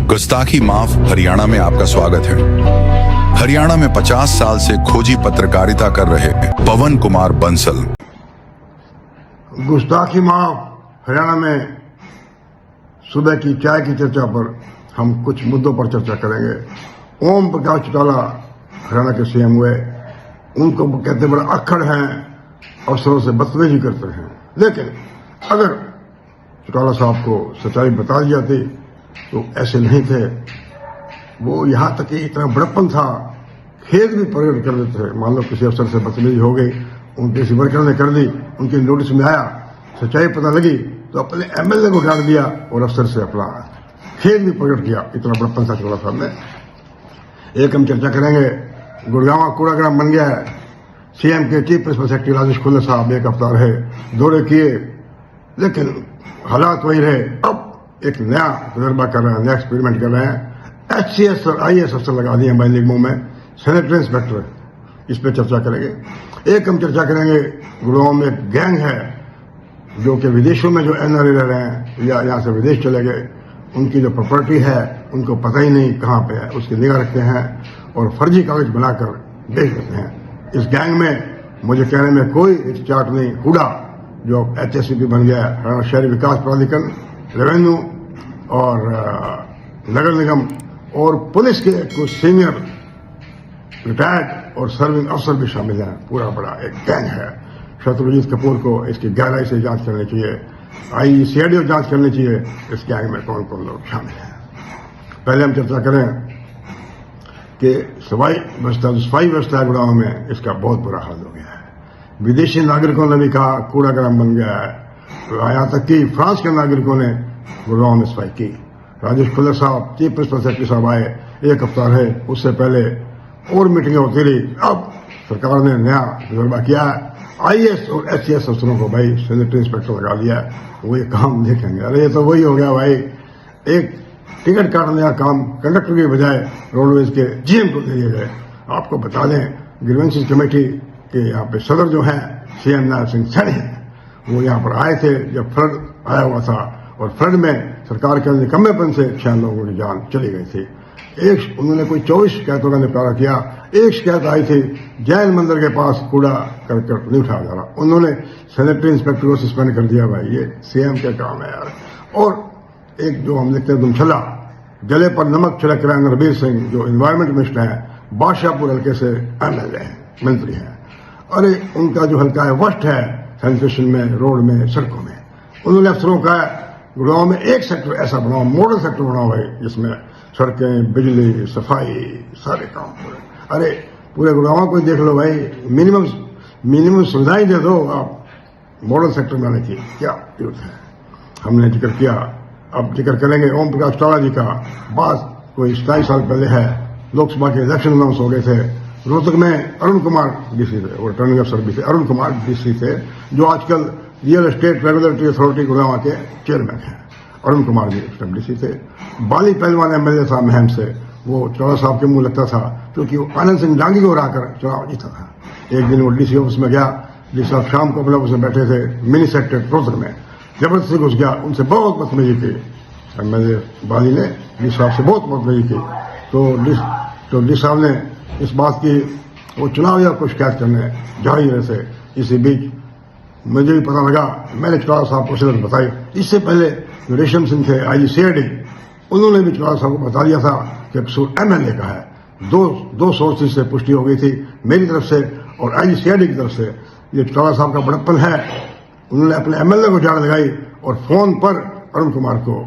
गुस्ताखी माफ हरियाणा में आपका स्वागत है। हरियाणा में 50 साल से खोजी पत्रकारिता कर रहे पवन कुमार बंसल। गुस्ताखी माफ हरियाणा में सुबह की चाय की चर्चा पर हम कुछ मुद्दों पर चर्चा करेंगे। ओम प्रकाश चौटाला हरियाणा के सीएम हुए, उनको कहते बड़े अक्खड़ हैं, अफसरों से बदतमीजी करते हैं। लेकिन अगर चौटाला साहब को सच्चाई बता दी जाती तो ऐसे नहीं थे। वो यहाँ तक कि इतना बड़प्पन था, खेद भी प्रकट कर देते थे। मान लो किसी अफसर से बदतमीजी हो गई, उनके किसी वर्कर ने कर दी, उनके नोटिस में आया, सच्चाई पता लगी तो अपने एमएलए को डांट दिया और अफसर से अपना खेद भी प्रकट किया। इतना बड़प्पन था चौटाला साहब में। एक हम चर्चा करेंगे, गुड़गांव कूड़ाग्राम बन गया है। सीएम के chief principal secretary Rajesh Khullar साहब एक हफ्ता रहे, दौरे किए, लेकिन हालात वही रहे। अब एक नया तजर्बा कर रहे हैं, नया एक्सपेरिमेंट कर रहे हैं। एचसीएस और आईएएस अफसर लगा दिए हैं निगमों में, सैनिटरी इंस्पेक्टर। इस पर चर्चा करेंगे। एक हम चर्चा करेंगे, गुड़गांव में एक गैंग है जो कि विदेशों में जो एनआरए रह रहे हैं या यहाँ से विदेश चले गए, उनकी जो प्रॉपर्टी है उनको पता ही नहीं कहाँ पे है, उसकी निगाह रखते हैं और फर्जी कागज बनाकर बेच देते हैं। इस गैंग में मुझे कहने में कोई हिचकिचाहट नहीं। हुडा जो एचएससीपी बन गया है, हरियाणा शहरी विकास प्राधिकरण, रेवेन्यू और नगर निगम और पुलिस के कुछ सीनियर रिटायर्ड और सर्विंग अफसर भी शामिल हैं। पूरा बड़ा एक गैंग है। शत्रुजीत कपूर को इसकी गहराई से जांच करनी चाहिए, आईसीआईडी जांच करनी चाहिए, इस गैंग में कौन कौन लोग शामिल हैं। पहले हम चर्चा करें कि सफाई व्यवस्था गुड़गांव में इसका बहुत बुरा हाल हो गया है। विदेशी नागरिकों ने भी कहा कूड़ाग्राम बन गया है, यहाँ तक कि फ्रांस के नागरिकों ने गुड़गांव में सफाई की। राजेश खुल्लर साहब चीफ प्रिंसिपल सेक्रेटरी साहब आए, एक हफ्ता रहे, उससे पहले और मीटिंगें होती रही। अब सरकार ने नया तजर्बा किया है, आईएएस और एचसीएस अफसरों को भाई सैनिटरी इंस्पेक्टर लगा दिया है, वो ये काम देखेंगे। अरे ये तो वही हो गया भाई, एक टिकट काटने का काम कंडक्टर के बजाय रोडवेज के जीएम को दे दिए गए। आपको बता दें, ग्रीवेंसेस कमेटी के यहाँ पे सदर जो है सीएम नारायण सिंह सैनी है, वो यहाँ पर आए थे जब फ्लड आया हुआ था, और फ्लड में सरकार के निकम्मेपन से 6 लोगों की जान चली गई थी। उन्होंने कोई 24 शिकायतों का निपटारा किया। एक शिकायत आई थी, जैन मंदिर के पास कूड़ा करकट नहीं उठाया जा रहा, उन्होंने सैनिटरी इंस्पेक्टर को सस्पेंड कर दिया। भाई ये सीएम का काम है यार। और एक जो हम लिखते हैं दुमछला, जले पर नमक छिड़क रहे हैं नरबीर सिंह, जो एनवायरमेंट मिनिस्टर हैं, बादशाहपुर हल्के से एमएलए हैं, मंत्री हैं। अरे उनका जो हल्का है वर्स्ट है सैनिटेशन में, रोड में, सड़कों में। उन्होंने अफसरों का गुड़गांव में एक सेक्टर ऐसा बनाओ, मॉडल सेक्टर बनाओ भाई, जिसमें सड़कें, बिजली, सफाई, सारे काम पूरे। अरे पूरे गुड़गांव को देख लो भाई, मिनिमम सुविधाएं दे दो आप। मॉडल सेक्टर बनाने की क्या जरूरत है? हमने जिक्र किया, अब जिक्र करेंगे ओम प्रकाश चौटाला जी का। बात कोई 27 साल पहले है, लोकसभा के इलेक्शन अनाउंस हो गए थे। रोहतक में अरुण कुमार डीसी थे, वो रिटर्निंग अफसर भी थे, अरुण कुमार डीसी थे, जो आजकल real estate regulatory authority Gurgaon के चेयरमैन हैं। अरुण कुमार जी डीसी थे। बाली पहलवान एमएलए था महम से, वो चौटाला साहब के मुंह लगता था क्योंकि वो आनंद सिंह डांगी को हराकर चुनाव जीता था। एक दिन वो डीसी ऑफिस में गया, डीसी साहब शाम को अपने ऑफिस में बैठे थे, मिनी सेक्रेटरी रोहतक में, जबरदस्ती घुस गया, उनसे बहुत बदतमीजी की। एमएलए बाली ने डीसी साहब से बहुत बदतमीजी की। तो डीसी साहब ने इस बात की वो चुनाव या को शिकायत करने जा ही रहे थे। इसी बीच मुझे भी पता लगा, मैंने चौटाला साहब को शिकायत बताई। इससे पहले जो रेशम सिंह थे आईजीसीआईडी, उन्होंने भी चौटाला साहब को बता दिया था कि कसूर एमएलए का है। दो सोर्सेज से पुष्टि हो गई थी, मेरी तरफ से और आईजीसीआईडी की तरफ से। ये चौटाला साहब का बड़प्पन है। उन्होंने अपने एमएलए को जान लगाई और फोन पर अरुण कुमार को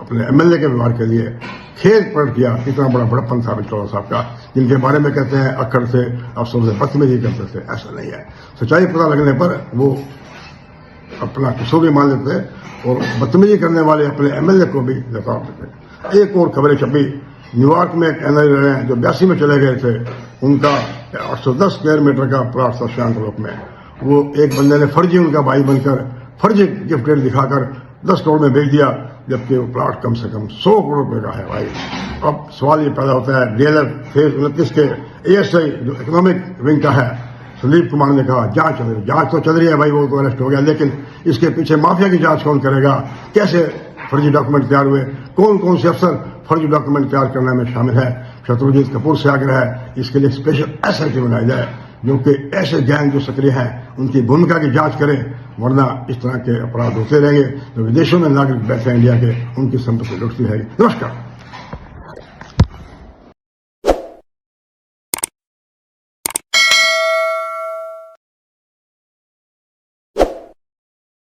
अपने एमएलए के व्यवहार के लिए खेद प्रकट किया। इतना बड़ा बड़प्पन था चौटाला साहब का, जिनके बारे में कहते हैं अक्खड़ से, अफसरों से बदतमीजी करते थे। ऐसा नहीं है, सच्चाई पता लगने पर वो अपना कसूर भी मान लेते और बदतमीजी करने वाले अपने एमएलए को भी लताड़ देते। एक और खबरें छपी, न्यूयॉर्क में एक एनआरए रहे हैं जो 82 में चले गए थे, उनका 810 स्क्वायर मीटर का प्लॉट था शांत लोक में। वो एक बंदे ने फर्जी उनका भाई बनकर फर्जी गिफ्ट डेट दिखाकर 10 करोड़ में बेच दिया, जबकि वो प्लॉट कम से कम 100 करोड़ रुपए का है भाई। अब सवाल ये पैदा होता है, डीएलएफ फेज 29 के एएसआई जो इकोनॉमिक विंग का है, संदीप कुमार ने कहा जांच तो चल रही है भाई, वो तो अरेस्ट हो गया, लेकिन इसके पीछे माफिया की जांच कौन करेगा? कैसे फर्जी डॉक्यूमेंट तैयार हुए, कौन कौन से अफसर फर्जी डॉक्यूमेंट तैयार करने में शामिल है। शत्रुजीत कपूर से आग्रह है इसके लिए स्पेशल SIT बनाई जाए जो कि ऐसे गैंग जो सक्रिय हैं उनकी भूमिका की जांच करें, वरना इस तरह के अपराध होते रहेंगे। जो विदेशों में नागरिक बैठे हैं इंडिया के, उनकी संपत्ति लुटती रहेगी। नमस्कार।